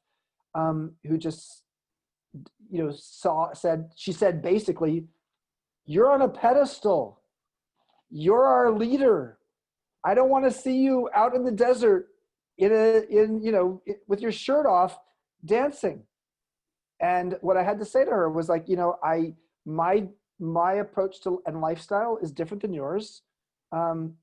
S3: who just, she said basically, "You're on a pedestal. You're our leader. I don't want to see you out in the desert with your shirt off dancing." And what I had to say to her was like, my approach to and lifestyle is different than yours.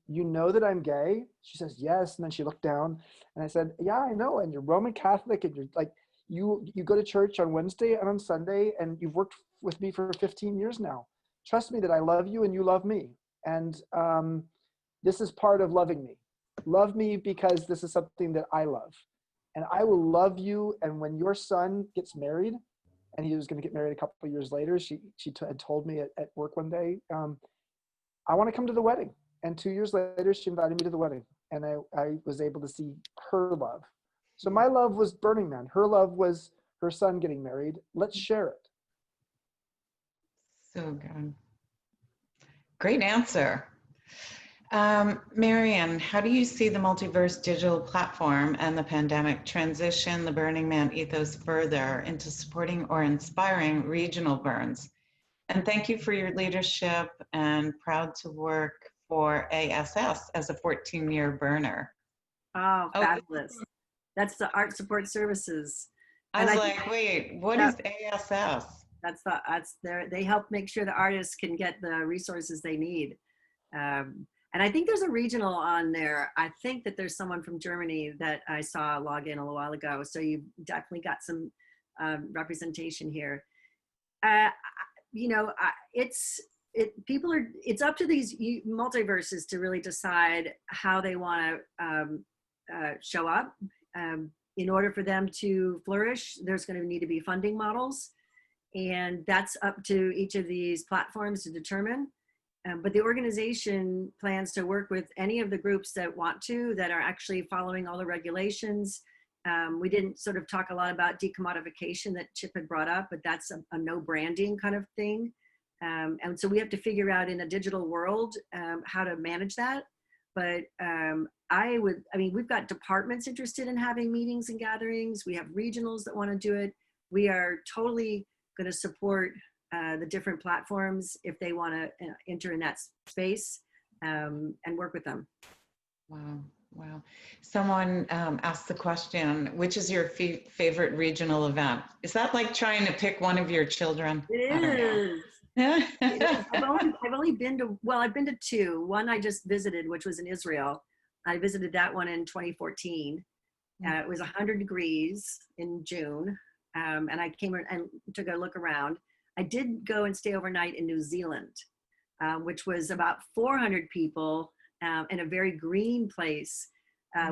S3: you know that I'm gay? She says, yes. And then she looked down and I said, yeah, I know. And you're Roman Catholic and you're like, you go to church on Wednesday and on Sunday and you've worked with me for 15 years now. Trust me that I love you and you love me. And this is part of loving me. Love me because this is something that I love. And I will love you. And when your son gets married, and he was going to get married a couple of years later, she had told me at work one day, I want to come to the wedding. And 2 years later, she invited me to the wedding. And I was able to see her love. So my love was Burning Man. Her love was her son getting married. Let's share it.
S1: So good. Great answer. Marian, how do you see the multiverse digital platform and the pandemic transition the Burning Man ethos further into supporting or inspiring regional burns? And thank you for your leadership, and proud to work for ASS as a 14-year burner.
S4: Oh, fabulous. That's the Art Support Services.
S1: I was like, wait, what is ASS?
S4: They help make sure the artists can get the resources they need. And I think there's a regional on there. I think that there's someone from Germany that I saw log in a little while ago. So you've definitely got some representation here. It's up to these multiverses to really decide how they want to show up. In order for them to flourish, there's going to need to be funding models. And that's up to each of these platforms to determine. But the organization plans to work with any of the groups that want to, that are actually following all the regulations. We didn't sort of talk a lot about decommodification that Chip had brought up, but that's a no branding kind of thing. And so we have to figure out in a digital world how to manage that. But we've got departments interested in having meetings and gatherings. We have regionals that want to do it. We are totally going to support the different platforms if they want to enter in that space and work with them.
S1: Wow. Someone asked the question, which is your favorite regional event? Is that like trying to pick one of your children?
S4: It is. I've only been to, I've been to two. One I just visited, which was in Israel. I visited that one in 2014. It was 100 degrees in June. And I came and took a look around. I did go and stay overnight in New Zealand, which was about 400 people in a very green place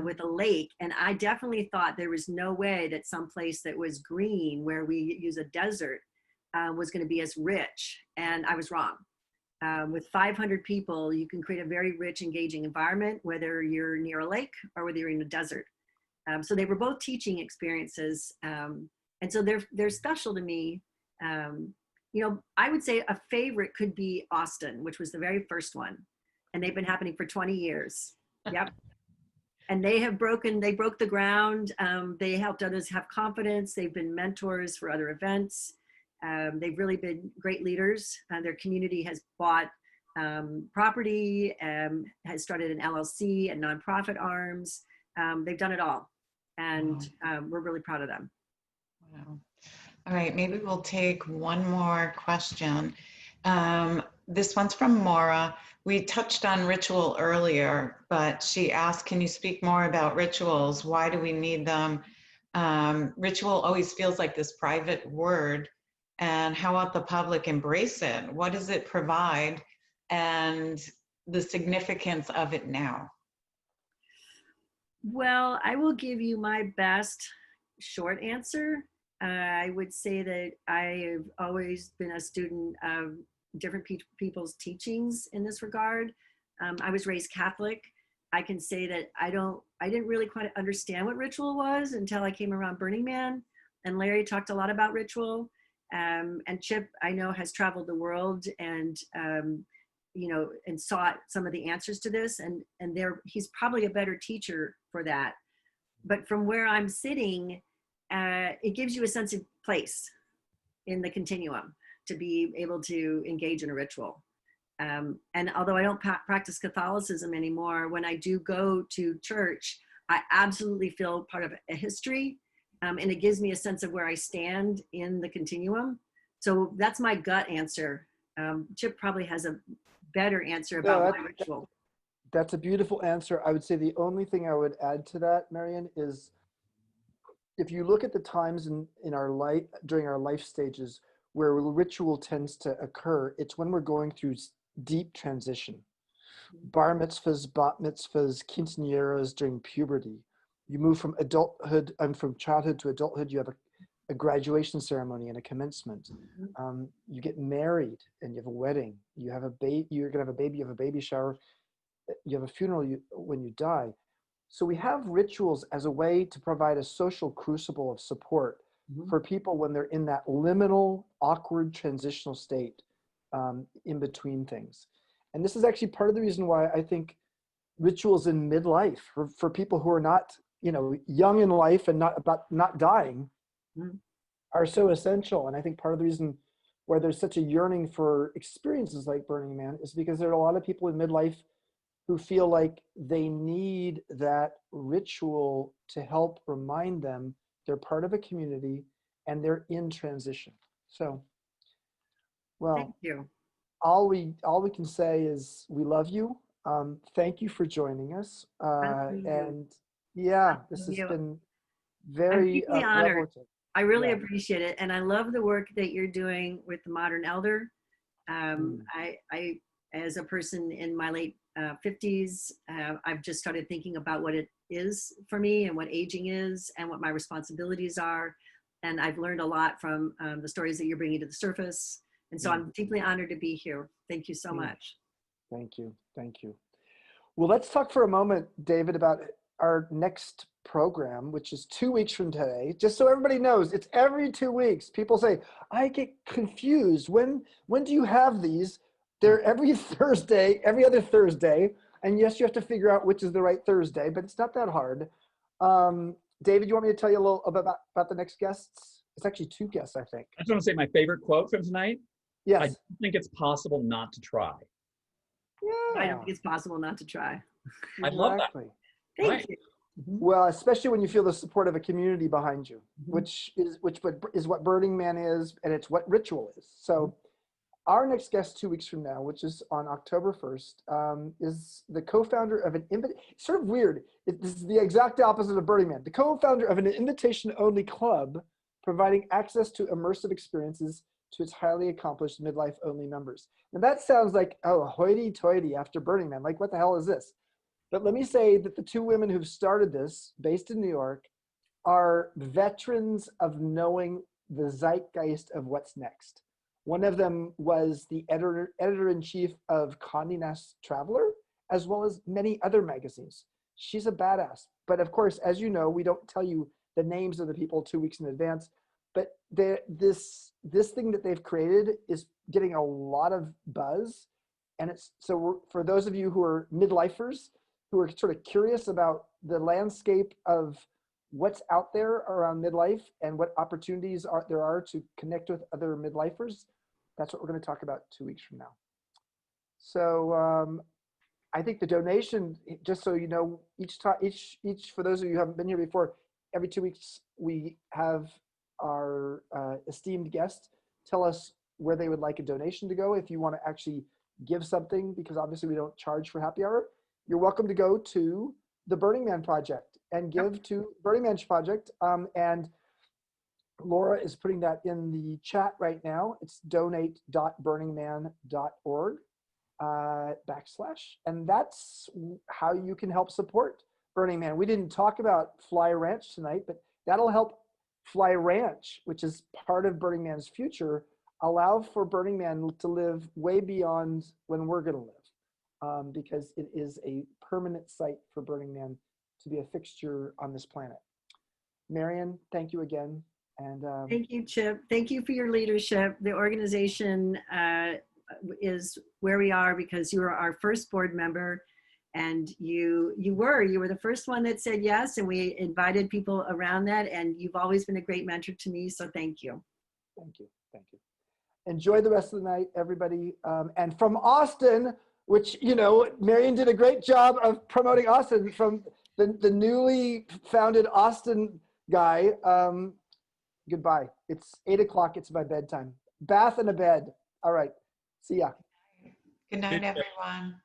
S4: with a lake. And I definitely thought there was no way that some place that was green, where we use a desert, was going to be as rich. And I was wrong. With 500 people, you can create a very rich, engaging environment, whether you're near a lake or whether you're in a desert. So they were both teaching experiences. And so they're special to me. I would say a favorite could be Austin, which was the very first one. And they've been happening for 20 years. Yep. And they broke the ground. They helped others have confidence. They've been mentors for other events. They've really been great leaders. Their community has bought property, has started an LLC and nonprofit arms. They've done it all. And we're really proud of them.
S1: Wow. All right, maybe we'll take one more question. This one's from Maura. We touched on ritual earlier, but she asked, can you speak more about rituals? Why do we need them? Ritual always feels like this private word, and how about the public embrace it? What does it provide, and the significance of it now?
S4: Well, I will give you my best short answer. I would say that I have always been a student of different people's teachings in this regard. I was raised Catholic. I can say that I didn't really quite understand what ritual was until I came around Burning Man. And Larry talked a lot about ritual. And Chip, I know, has traveled the world and and sought some of the answers to this. And he's probably a better teacher for that. But from where I'm sitting, it gives you a sense of place in the continuum to be able to engage in a ritual. And although I don't practice Catholicism anymore, when I do go to church, I absolutely feel part of a history, and it gives me a sense of where I stand in the continuum. So that's my gut answer. Chip probably has a better answer about my ritual.
S3: That's a beautiful answer. I would say the only thing I would add to that, Marian, is if you look at the times in our life, during our life stages where ritual tends to occur, it's when we're going through deep transition. Bar mitzvahs, bat mitzvahs, quinceañeras during puberty. You move from adulthood and from childhood to adulthood. You have a graduation ceremony and a commencement. You get married and you have a wedding. You have a baby. You're gonna have a baby. You have a baby shower. You have a funeral when you die. So we have rituals as a way to provide a social crucible of support for people when they're in that liminal, awkward, transitional state in between things. And this is actually part of the reason why I think rituals in midlife for people who are not, young in life and not dying are so essential. And I think part of the reason why there's such a yearning for experiences like Burning Man is because there are a lot of people in midlife who feel like they need that ritual to help remind them they're part of a community and they're in transition. So, well,
S4: Thank you.
S3: all we can say is we love you. Thank you for joining us. And yeah, this has been very
S4: I'm deeply honored.
S3: revelative.
S4: I really
S3: Yeah.
S4: appreciate it. And I love the work that you're doing with the Modern Elder. I, as a person in my late 50s, I've just started thinking about what it is for me and what aging is and what my responsibilities are. And I've learned a lot from the stories that you're bringing to the surface. And so I'm deeply honored to be here. Thank you so much.
S3: Thank you. Thank you. Well, let's talk for a moment, David, about our next program, which is 2 weeks from today. Just so everybody knows, it's every 2 weeks. People say, I get confused. When do you have these? They're every Thursday, every other Thursday. And yes, you have to figure out which is the right Thursday, but it's not that hard. David, you want me to tell you a little about the next guests? It's actually 2 guests, I think.
S2: I just want to say my favorite quote from tonight.
S3: Yes.
S2: I don't think it's possible not to try.
S3: Yeah.
S4: I don't think it's possible not to try.
S2: I love that.
S4: Thank you.
S3: Well, especially when you feel the support of a community behind you, which is what Burning Man is, and it's what ritual is. So our next guest 2 weeks from now, which is on October 1st, is the co-founder of sort of weird. This is the exact opposite of Burning Man. The co-founder of an invitation-only club providing access to immersive experiences to its highly accomplished midlife-only members. Now that sounds like, oh, hoity-toity after Burning Man. Like, what the hell is this? But let me say that the 2 women who've started this, based in New York, are veterans of knowing the zeitgeist of what's next. One of them was the editor-in-chief of Condé Nast Traveler, as well as many other magazines. She's a badass. But of course, as you know, we don't tell you the names of the people 2 weeks in advance. But this thing that they've created is getting a lot of buzz. And for those of you who are midlifers, who are sort of curious about the landscape of what's out there around midlife and what opportunities there are to connect with other midlifers, that's what we're going to talk about 2 weeks from now. So I think the donation, just so you know, each for those of you who haven't been here before, every 2 weeks we have our esteemed guest tell us where they would like a donation to go. If you want to actually give something, because obviously we don't charge for happy hour, you're welcome to go to the Burning Man Project and give to Burning Man Project. And Laura is putting that in the chat right now. It's donate.burningman.org / and that's how you can help support Burning Man. We didn't talk about Fly Ranch tonight, but that'll help Fly Ranch, which is part of Burning Man's future, allow for Burning Man to live way beyond when we're going to live. Because it is a permanent site for Burning Man to be a fixture on this planet. Marian, thank you again. And
S4: thank you, Chip. Thank you for your leadership. The organization is where we are because you were our first board member, and you were the first one that said yes, and we invited people around that, and you've always been a great mentor to me. So thank you.
S3: Thank you. Thank you. Enjoy the rest of the night, everybody. And from Austin, which, Marian did a great job of promoting Austin, from the newly founded Austin guy. Goodbye. It's 8 o'clock. It's my bedtime. Bath and a bed. All right. See ya.
S1: Good night, everyone.